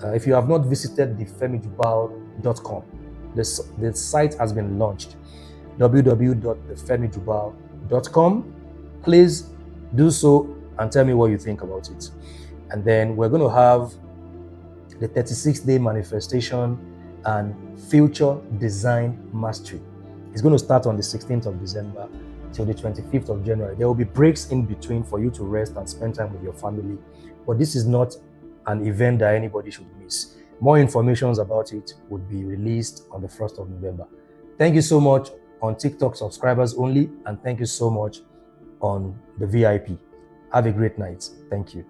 If you have not visited the FemiJubal.com, the site has been launched. www.thefemijubal.com. Please do so and tell me what you think about it. And then we're going to have the 36-day manifestation and future design mastery. It's going to start on the 16th of December till the 25th of January. There will be breaks in between for you to rest and spend time with your family. But this is not an event that anybody should miss. More information about it would be released on the 1st of November. Thank you so much on TikTok subscribers only, and thank you so much on the VIP. Have a great night. Thank you.